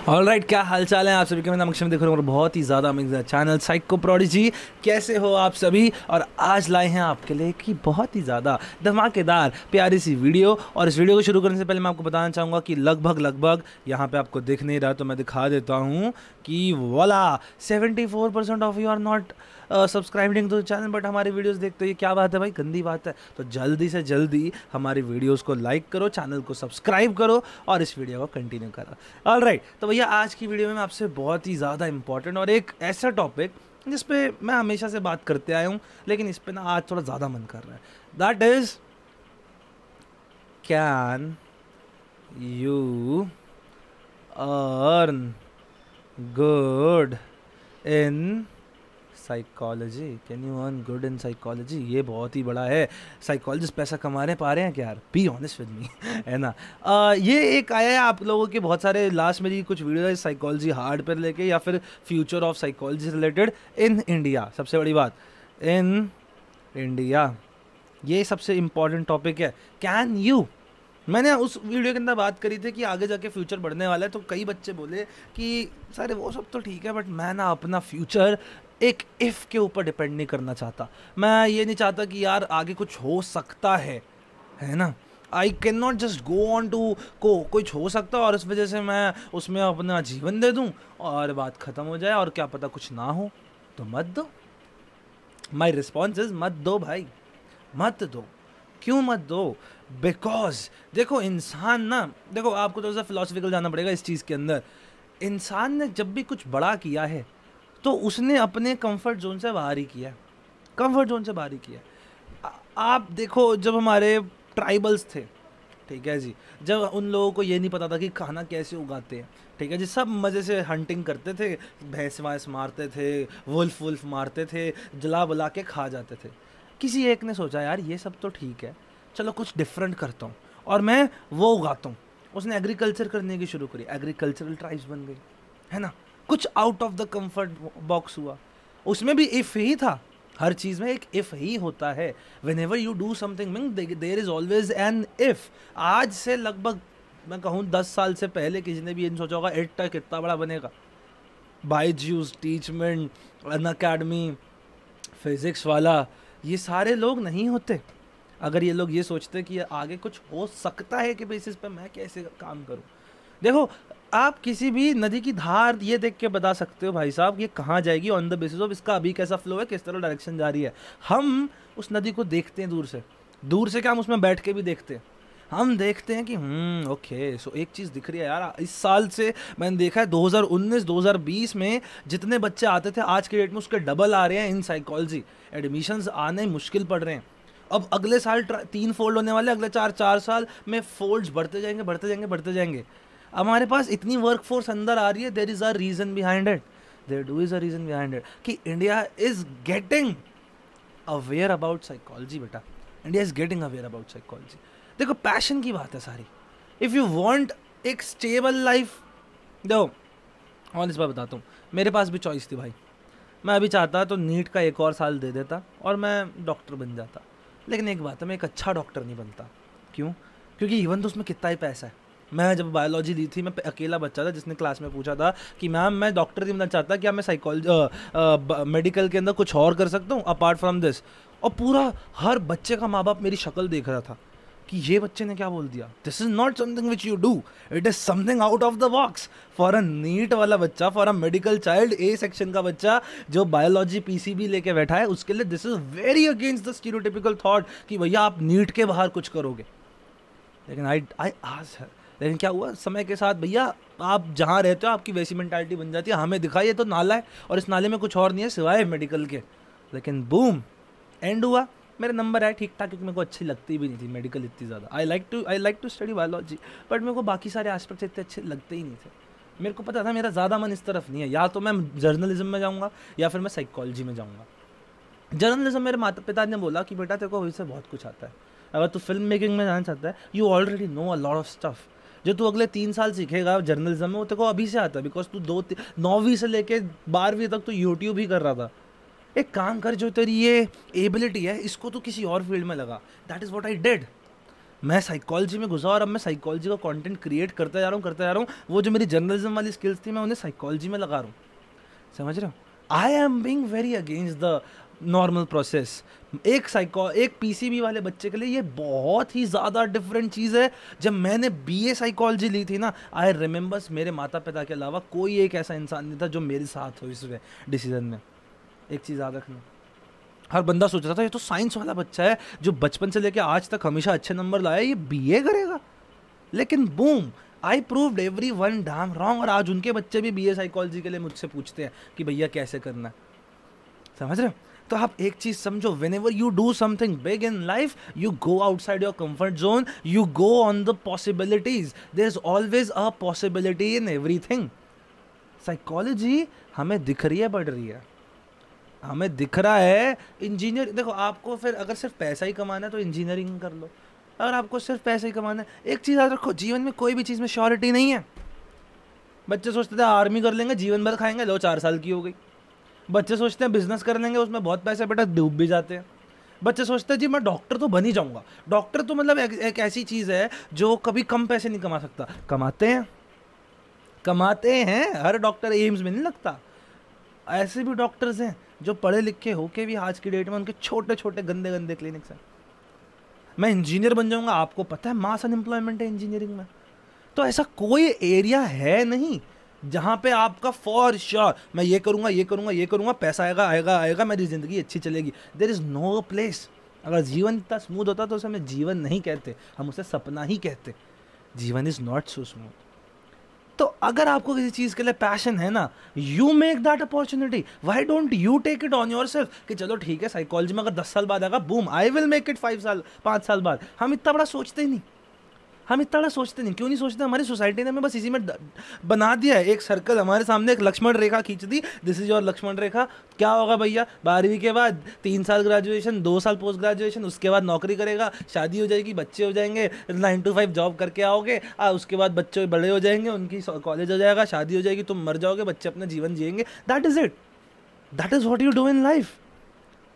Alright, क्या हाल चाल है आप सभी के। मैं नमक देख रहा हूँ बहुत ही ज़्यादा अमेजिंग चैनल साइको प्रोडिजी। कैसे हो आप सभी। और आज लाए हैं आपके लिए कि बहुत ही ज़्यादा धमाकेदार प्यारी सी वीडियो। और इस वीडियो को शुरू करने से पहले मैं आपको बताना चाहूँगा कि लगभग यहाँ पे आपको दिख नहीं रहा तो मैं दिखा देता हूँ कि वाला 74% of you are not subscribing to the channel but हमारी वीडियोस देखते हो। ये क्या बात है भाई, गंदी बात है। तो जल्दी से जल्दी हमारी वीडियोस को लाइक करो, चैनल को सब्सक्राइब करो और इस वीडियो को कंटिन्यू करो। ऑलराइट, तो भैया आज की वीडियो में मैं आपसे बहुत ही ज़्यादा इंपॉर्टेंट और एक ऐसा टॉपिक जिस पे मैं हमेशा से बात करते आया हूँ लेकिन इस पे ना आज थोड़ा ज़्यादा मन कर रहा है। That is, can you earn good in psychology. Can you earn good in psychology. ये बहुत ही बड़ा है। साइकोलॉजिस्ट पैसा कमा रहे हैं, पा रहे हैं क्या यार? बी ऑनेस्ट विद मी, है ना। ये एक आया है आप लोगों के बहुत सारे लास्ट मेरी कुछ वीडियो है साइकोलॉजी हार्ड पर लेके या फिर future of psychology related in India. सबसे बड़ी बात, इन इंडिया ये सबसे इम्पॉर्टेंट टॉपिक है। कैन यू, मैंने उस वीडियो के अंदर बात करी थी कि आगे जाके फ्यूचर बढ़ने वाला है तो कई बच्चे बोले कि सर वो सब तो ठीक है बट मैं ना अपना फ्यूचर एक इफ़ के ऊपर डिपेंड नहीं करना चाहता। मैं ये नहीं चाहता कि यार आगे कुछ हो सकता है ना। I can not just go on to को कुछ हो सकता है और इस वजह से मैं उसमें अपना जीवन दे दूं और बात ख़त्म हो जाए और क्या पता कुछ ना हो तो मत दो। माई रिस्पॉन्स इज मत दो भाई, मत दो। क्यों मत दो? बिकॉज देखो इंसान ना, देखो आपको थोड़ा सा फिलोसफिकल जाना पड़ेगा इस चीज़ के अंदर। इंसान ने जब भी कुछ बड़ा किया है तो उसने अपने कंफर्ट जोन से बाहर ही किया है, कंफर्ट जोन से बाहर ही किया है। आप देखो जब हमारे ट्राइबल्स थे, ठीक है जी, जब उन लोगों को ये नहीं पता था कि खाना कैसे उगाते हैं, ठीक है जी, सब मज़े से हंटिंग करते थे, भैंस वैंस मारते थे, वुल्फ मारते थे, जला बुला के खा जाते थे। किसी एक ने सोचा यार ये सब तो ठीक है, चलो कुछ डिफरेंट करता हूँ और मैं वो उगाता हूँ। उसने एग्रीकल्चर करने की शुरू करी, एग्रीकल्चरल ट्राइब्स बन गई, है ना। कुछ out of the comfort box हुआ। उसमें भी इफ़ ही था, हर चीज़ में एक इफ़ ही होता है। Whenever you do something there is always an if. आज से लगभग मैं कहूँ 10 साल से पहले किसी ने भी ये नहीं सोचा होगा एडटेक कितना बड़ा बनेगा। बायजूस, टीचमेंट, अन अकेडमी, फिज़िक्स वाला, ये सारे लोग नहीं होते अगर ये लोग ये सोचते कि आगे कुछ हो सकता है कि बेसिस पे मैं कैसे काम करूं। देखो आप किसी भी नदी की धार ये देख के बता सकते हो भाई साहब ये कहाँ जाएगी ऑन द बेसिस ऑफ इसका अभी कैसा फ्लो है, किस तरह डायरेक्शन जा रही है। हम उस नदी को देखते हैं दूर से क्या हम उसमें बैठ के भी देखते हैं। हम देखते हैं कि ओके सो एक चीज़ दिख रही है यार। इस साल से मैंने देखा है 2019-2020 में जितने बच्चे आते थे आज के डेट में उसके डबल आ रहे हैं इन साइकोलॉजी। एडमिशन्स आने मुश्किल पड़ रहे हैं। अब अगले साल 3 फोल्ड होने वाले, अगले 4 साल में फोल्ड्स बढ़ते जाएंगे। हमारे पास इतनी वर्क फोर्स अंदर आ रही है। There is a reason behind it, कि India is getting aware about psychology. बेटा India is getting aware about psychology. देखो पैशन की बात है सारी। इफ़ यू वांट एक स्टेबल लाइफ, देखो ऑनेस्ट बात बताता हूँ, मेरे पास भी चॉइस थी भाई। मैं अभी चाहता तो नीट का 1 और साल दे देता और मैं डॉक्टर बन जाता। लेकिन एक बात है, मैं एक अच्छा डॉक्टर नहीं बनता। क्यों? क्योंकि इवन तो उसमें कितना ही पैसा है। मैं जब बायोलॉजी ली थी मैं अकेला बच्चा था जिसने क्लास में पूछा था कि मैम मैं डॉक्टर नहीं बनना चाहता, क्या मैं साइकोलॉजी मेडिकल के अंदर कुछ और कर सकता हूँ अपार्ट फ्रॉम दिस। और पूरा हर बच्चे का माँ बाप मेरी शक्ल देख रहा था कि ये बच्चे ने क्या बोल दिया। This is not something which you do, it is something out of the box for a NEET वाला बच्चा, for a medical child, A section का बच्चा जो बायोलॉजी पीसीबी लेके बैठा है, उसके लिए this is very against the stereotypical thought कि भैया आप नीट के बाहर कुछ करोगे। लेकिन आई आस्क्ड हर, लेकिन क्या हुआ समय के साथ, भैया आप जहाँ रहते हो आपकी वैसी मेंटालिटी बन जाती है। हमें दिखाई ये तो नाला है और इस नाले में कुछ और नहीं है सिवाय मेडिकल के। लेकिन बूम एंड हुआ, मेरे नंबर आए ठीक ठाक, क्योंकि मेरे को अच्छी लगती भी नहीं थी मेडिकल इतनी ज़्यादा। I like to study biology but मेरे को बाकी सारे एस्पेक्ट्स इतने अच्छे लगते ही नहीं थे। मेरे को पता था मेरा ज़्यादा मन इस तरफ नहीं है, या तो मैं जर्नलिज्म में जाऊँगा या फिर मैं साइकोलॉजी में जाऊँगा। जर्नलिज्म, मेरे माता पिता ने बोला कि बेटा तेरे को इससे बहुत कुछ आता है, अगर तू फिल्म मेकिंग में जाना चाहता है you already know a lot of stuff. जो तू अगले 3 साल सीखेगा जर्नलिज्म में वो तेरे को अभी से आता है, बिकॉज तू 9वीं से लेके 12वीं तक तो यूट्यूब ही कर रहा था। एक काम कर, जो तेरी ये एबिलिटी है इसको तू किसी और फील्ड में लगा। That is what I did. मैं साइकोलॉजी में घुसा और अब मैं साइकोलॉजी का कंटेंट क्रिएट करता जा रहा हूँ। वो जो मेरी जर्नलिज्म वाली स्किल्स थी मैं उन्हें साइकोलॉजी में लगा रहा हूँ, समझ रहे हो। I am being very against the normal process. एक पीसीबी वाले बच्चे के लिए ये बहुत ही ज़्यादा डिफरेंट चीज़ है। जब मैंने बीए साइकोलॉजी ली थी ना, आई रिमेंबर्स मेरे माता पिता के अलावा कोई एक ऐसा इंसान नहीं था जो मेरे साथ हो इस डिसीजन में। एक चीज़ याद रखना, हर बंदा सोच रहा था ये तो साइंस वाला बच्चा है जो बचपन से लेकर आज तक हमेशा अच्छे नंबर लाया, ये बीए करेगा। लेकिन boom, I proved every one damn wrong. और आज उनके बच्चे भी बीए साइकोलॉजी के लिए मुझसे पूछते हैं कि भैया कैसे करना है, समझ रहे हो। तो आप एक चीज समझो, whenever you do something big in life, you go outside your comfort zone, you go on the possibilities. There is always a possibility in everything. Psychology हमें दिख रही है, बढ़ रही है, हमें दिख रहा है। इंजीनियर देखो, आपको फिर अगर सिर्फ पैसा ही कमाना है तो इंजीनियरिंग कर लो। अगर आपको सिर्फ पैसा ही कमाना है, एक चीज़ याद रखो, जीवन में कोई भी चीज़ में श्योरिटी नहीं है। बच्चे सोचते थे आर्मी कर लेंगे जीवन भर खाएंगे, लो 4 साल की हो गई। बच्चे सोचते हैं बिजनेस कर लेंगे, उसमें बहुत पैसे बेटा डूब भी जाते हैं। बच्चे सोचते हैं जी मैं डॉक्टर तो बन ही जाऊंगा। डॉक्टर तो मतलब एक ऐसी चीज़ है जो कभी कम पैसे नहीं कमा सकता। कमाते हैं, हर डॉक्टर एम्स में नहीं लगता। ऐसे भी डॉक्टर्स हैं जो पढ़े लिखे होके भी आज की डेट में उनके छोटे छोटे गंदे गंदे क्लिनिक्स हैं। मैं इंजीनियर बन जाऊंगा, आपको पता है मास अनएम्प्लॉयमेंट है इंजीनियरिंग में। तो ऐसा कोई एरिया है नहीं जहाँ पे आपका फॉर श्योर मैं ये करूँगा पैसा आएगा मेरी ज़िंदगी अच्छी चलेगी। There is no place. अगर जीवन इतना स्मूथ होता तो उसे हम जीवन नहीं कहते, हम उसे सपना ही कहते। जीवन इज़ नॉट सो स्मूथ। तो अगर आपको किसी चीज़ के लिए पैशन है ना, you make that opportunity. Why don't you take it on your self कि चलो ठीक है साइकोलॉजी में अगर 10 साल बाद आएगा, boom, I will make it 5 साल बाद। हम इतना बड़ा सोचते ही नहीं। क्यों नहीं सोचते? हमारी सोसाइटी ने हमें बस इसी में बना दिया है। एक सर्कल हमारे सामने, एक लक्ष्मण रेखा खींच दी, दिस इज योर लक्ष्मण रेखा। क्या होगा भैया, 12वीं के बाद 3 साल ग्रेजुएशन, 2 साल पोस्ट ग्रेजुएशन, उसके बाद नौकरी करेगा, शादी हो जाएगी, बच्चे हो जाएंगे, 9 to 5 जॉब करके आओगे, उसके बाद बच्चे बड़े हो जाएंगे, उनकी कॉलेज हो जाएगा, शादी हो जाएगी, तुम मर जाओगे, बच्चे अपना जीवन जिएंगे। That is it, that is what you do in life.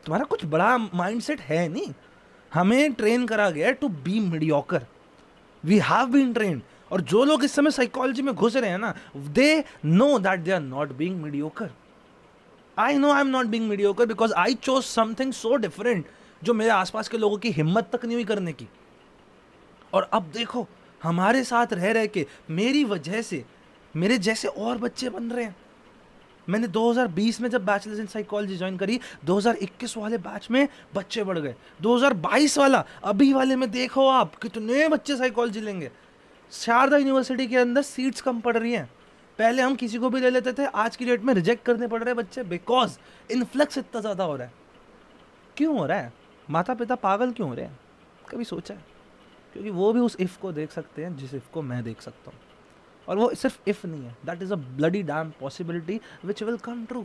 तुम्हारा कुछ बड़ा माइंड सेट है नहीं। हमें ट्रेन करा गया to be mediocre. We have been trained. और जो लोग इस समय साइकोलॉजी में घुस रहे हैं ना, they know that they are not being mediocre. I know I am not being mediocre because I chose something so different जो मेरे आसपास के लोगों की हिम्मत तक नहीं हुई करने की। और अब देखो, हमारे साथ रह रहे के मेरी वजह से मेरे जैसे और बच्चे बन रहे हैं। मैंने 2020 में जब बैचलर्स इन साइकोलॉजी ज्वाइन करी, 2021 वाले बैच में बच्चे बढ़ गए। 2022 वाला, अभी वाले में देखो आप कितने बच्चे साइकोलॉजी लेंगे। शारदा यूनिवर्सिटी के अंदर सीट्स कम पड़ रही हैं। पहले हम किसी को भी ले लेते थे, आज की डेट में रिजेक्ट करने पड़ रहे बच्चे बिकॉज इन्फ्लक्स इतना ज़्यादा हो रहा है। क्यों हो रहा है? माता पिता पागल क्यों हो रहे हैं? कभी सोचा है? क्योंकि वो भी उस इफ़ को देख सकते हैं जिस इफ़ को मैं देख सकता हूँ। और वो सिर्फ इफ़ नहीं है, that is a bloody dam possibility which will come true,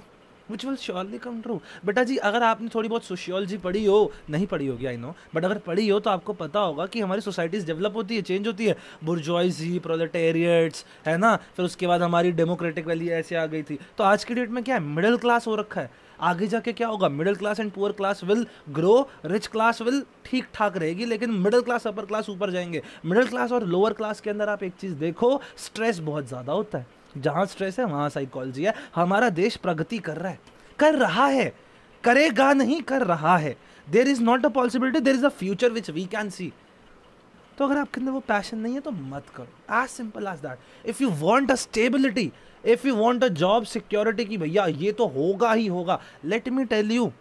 which will surely come true. बेटा जी, अगर आपने थोड़ी बहुत सोशियोलॉजी पढ़ी हो, नहीं पढ़ी होगी आई नो, बट अगर पढ़ी हो तो आपको पता होगा कि हमारी सोसाइटीज़ डेवलप होती है, चेंज होती है। बुर्जॉइजी, प्रोलेटेरिएट्स, है ना, फिर उसके बाद हमारी डेमोक्रेटिक वैल्यू ऐसे आ गई थी। तो आज की डेट में क्या है, मिडिल क्लास हो रखा है। आगे जाके क्या होगा, middle class and poor class will grow, rich class will ठीक ठाक रहेगी, लेकिन मिडिल क्लास, अपर क्लास ऊपर जाएंगे। मिडिल क्लास और लोअर क्लास के अंदर आप एक चीज़ देखो, स्ट्रेस बहुत ज़्यादा होता है। जहाँ स्ट्रेस है वहाँ साइकोलॉजी है। हमारा देश प्रगति कर रहा है, करेगा नहीं, कर रहा है। There is not a possibility, there is a future which we can see. तो अगर आपके अंदर वो पैशन नहीं है तो मत करो, as simple as that. If you want a stability, if you want a job security की भैया ये तो होगा ही होगा, लेट मी टेल यू,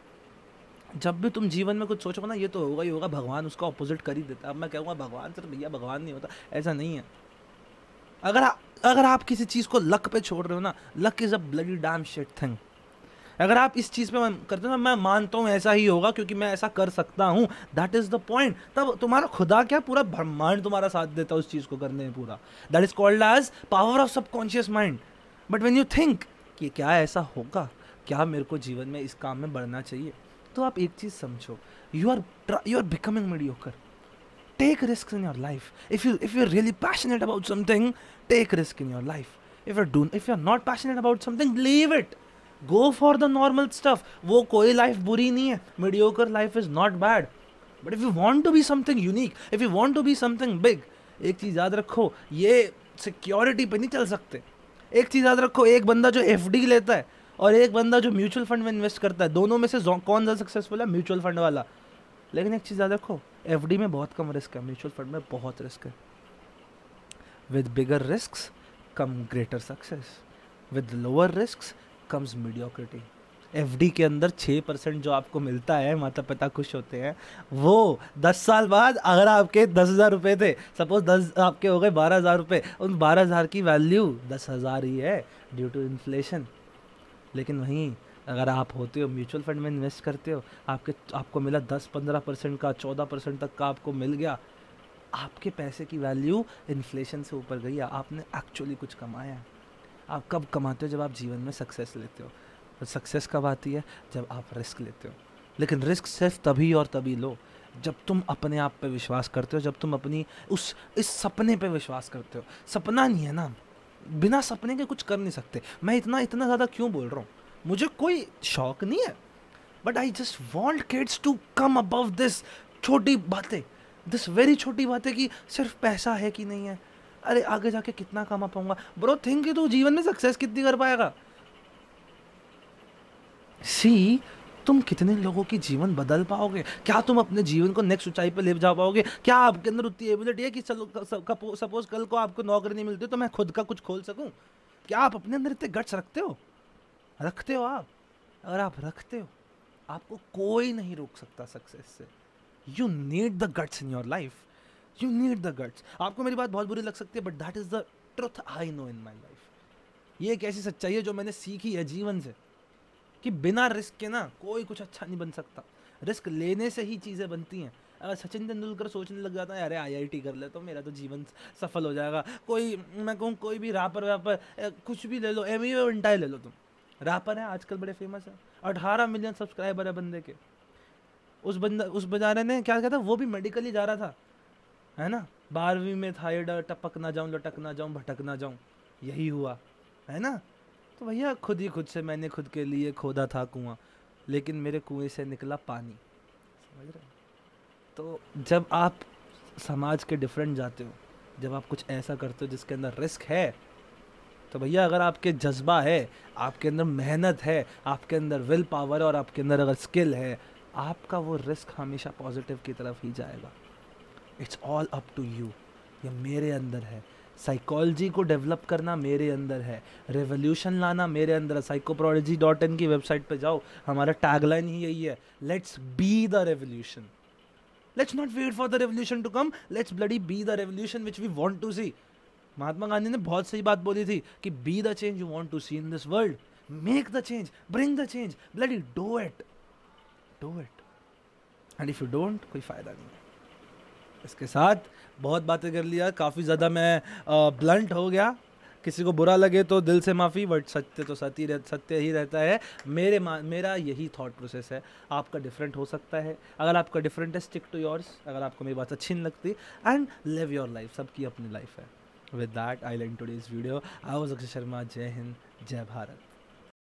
जब भी तुम जीवन में कुछ सोचो ना ये तो होगा ही होगा, भगवान उसका ऑपोजिट कर ही देता है। अब मैं कहूँगा भगवान सिर्फ भैया भगवान नहीं होता, ऐसा नहीं है। अगर आप किसी चीज़ को लक पे छोड़ रहे हो ना, luck is a bloody dam shit thing. अगर आप इस चीज़ पे करते हो ना, मैं मानता हूँ ऐसा ही होगा क्योंकि मैं ऐसा कर सकता हूँ, दैट इज़ द पॉइंट। तब तुम्हारा खुदा क्या, पूरा ब्रह्मांड तुम्हारा साथ देता है उस चीज़ को करने में पूरा। That is called as power of subconscious mind. But when you think कि क्या ऐसा होगा, क्या मेरे को जीवन में इस काम में बढ़ना चाहिए, तो आप एक चीज़ समझो, you are becoming mediocre. Take risks in your life. If you're really passionate about something, take risk in your life. If you're not passionate about something, leave it. Go for the normal stuff. वो कोई life बुरी नहीं है. Mediocre life is not bad. But if you want to be something unique, if you want to be something big, एक चीज़ याद रखो, ये सिक्योरिटी पे नहीं चल सकते। एक चीज़ याद रखो, एक बंदा जो एफडी लेता है और एक बंदा जो म्यूचुअल फंड में इन्वेस्ट करता है, दोनों में से कौन ज़्यादा सक्सेसफुल है? म्यूचुअल फंड वाला। लेकिन एक चीज़ याद रखो, एफडी में बहुत कम रिस्क है, म्यूचुअल फंड में बहुत रिस्क है। With bigger risks come greater success, with lower risks comes mediocrity. FD के अंदर 6% जो आपको मिलता है, माता पिता खुश होते हैं, वो 10 साल बाद अगर आपके 10,000 रुपये थे, सपोज 10 आपके हो गए 12,000 रुपये, उन 12,000 की वैल्यू 10,000 ही है ड्यू टू इन्फ्लेशन। लेकिन वहीं अगर आप होते हो म्यूचुअल फंड में इन्वेस्ट करते हो, आपको मिला 10-15% का, 14% तक का आपको मिल गया, आपके पैसे की वैल्यू इन्फ्लेशन से ऊपर गई है, आपने एक्चुअली कुछ कमाया है। आप कब कमाते हो? जब आप जीवन में सक्सेस लेते हो। और सक्सेस कब आती है? जब आप रिस्क लेते हो। लेकिन रिस्क सिर्फ तभी और तभी लो जब तुम अपने आप पे विश्वास करते हो, जब तुम अपनी इस सपने पे विश्वास करते हो। सपना नहीं है ना, बिना सपने के कुछ कर नहीं सकते। मैं इतना ज़्यादा क्यों बोल रहा हूँ? मुझे कोई शौक नहीं है, but I just want kids to come above this छोटी बातें, दिस वेरी छोटी बातें कि सिर्फ पैसा है कि नहीं है। अरे आगे जाके कितना कमा पाऊंगा? ब्रो थिंक कि तू जीवन में सक्सेस कितनी कर पाएगा। सी, तुम कितने लोगों की जीवन बदल पाओगे? क्या तुम अपने जीवन को नेक्स्ट ऊंचाई पे ले जा पाओगे? क्या आपके अंदर उतनी एबिलिटी है कि सपोज कल को आपको नौकरी नहीं मिलती तो मैं खुद का कुछ खोल सकूं? क्या आप अपने अंदर इतने गट्स रखते हो? रखते हो आप? अगर आप रखते हो, आपको कोई नहीं रोक सकता सक्सेस से। You need the guts in your life, you need the guts. आपको मेरी बात बहुत बुरी लग सकती है, but that is the truth I know in my life. ये एक ऐसी सच्चाई है जो मैंने सीखी है जीवन से, कि बिना रिस्क के ना कोई कुछ अच्छा नहीं बन सकता। रिस्क लेने से ही चीज़ें बनती हैं। अगर सचिन तेंदुलकर सोचने लग जाता है अरे IIT कर ले तो मेरा तो जीवन सफल हो जाएगा, कोई मैं कहूँ कोई भी रैपर कुछ भी ले लो, एमी विंटाई ले लो, तुम रैपर है आजकल बड़े फेमस है, 18 मिलियन सब्सक्राइबर है बंदे के। उस बेचारे ने क्या कहता, वो भी मेडिकली जा रहा था, है ना, 12वीं में था, ये डर टपक ना जाऊँ, लटक ना जाऊँ, भटक ना जाऊँ, यही हुआ, है ना। तो भैया खुद से मैंने खुद के लिए खोदा था कुआं, लेकिन मेरे कुएं से निकला पानी, समझ रहे हो? तो जब आप समाज के डिफरेंट जाते हो, जब आप कुछ ऐसा करते हो जिसके अंदर रिस्क है, तो भैया अगर आपके जज्बा है, आपके अंदर मेहनत है, आपके अंदर विल पावर है और आपके अंदर अगर स्किल है, आपका वो रिस्क हमेशा पॉजिटिव की तरफ ही जाएगा। It's all up to you. ये मेरे अंदर है। साइकोलॉजी को डेवलप करना मेरे अंदर है, रेवोल्यूशन लाना मेरे अंदर है। psychoprodigy.in की वेबसाइट पे जाओ, हमारा टैगलाइन ही यही है, let's be the revolution. Let's not wait for the revolution to come, let's bloody be the revolution which we want to see. Mahatma Gandhi ने बहुत सही बात बोली थी कि be the change you want to see in this world, make the change, bring the change, bloody do it, do it. And if you don't, कोई फायदा नहीं है। इसके साथ बहुत बातें कर लिया, काफ़ी ज़्यादा मैं ब्लंट हो गया, किसी को बुरा लगे तो दिल से माफ़ी, बट सत्य तो सत्य ही रहता है। मेरा यही थॉट प्रोसेस है। आपका डिफरेंट हो सकता है, अगर आपका डिफरेंट है स्टिक टू योर्स, अगर आपको मेरी बात अच्छी नहीं लगती, एंड लिव योर लाइफ, सबकी अपनी लाइफ है। With that I like today's video. I was Akshay Sharma. जय हिंद, जय भारत।